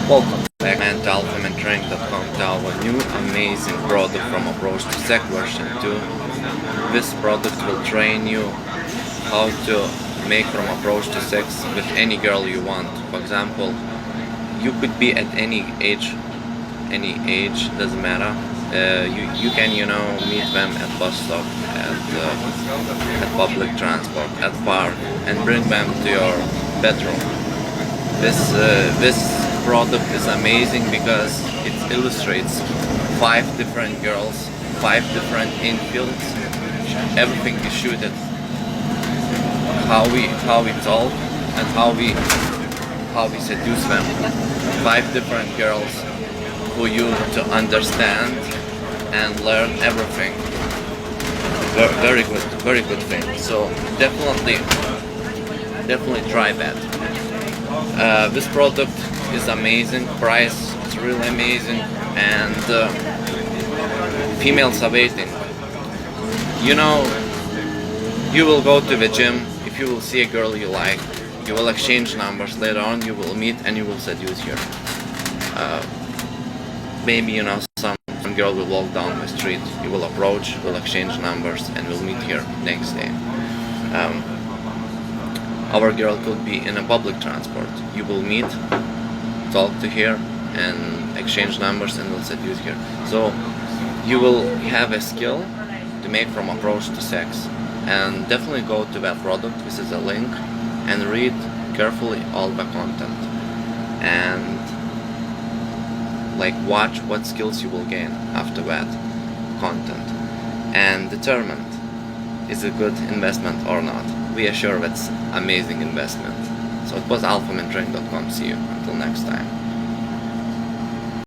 Welcome back to Alphamantraining.com to our new amazing product from Approach to Sex version 2. This product will train you how to make from Approach to Sex with any girl you want. For example, you could be at any age, doesn't matter. You can meet them at bus stop, at public transport, at park, and bring them to your bedroom. This product is amazing because it illustrates 5 different girls, 5 different infields. Everything is shooted. How we talk and how we seduce them. 5 different girls for you to understand and learn everything. Very good thing. So definitely try that. This product is amazing, price is really amazing, and females are waiting. You will go to the gym. If you will see a girl you like, you will exchange numbers. Later on you will meet and you will seduce her. Maybe some girl will walk down the street, you will approach, will exchange numbers, and will meet her next day. Our girl could be in a public transport. You will meet, talk to her, and exchange numbers, and will seduce her. So you will have a skill to make from approach to sex. And definitely go to that product. This is a link, and read carefully all the content. And watch what skills you will gain after that content, and determine is it a good investment or not. We assure that's amazing investment. So it was Alphamantraining.com. See you until next time.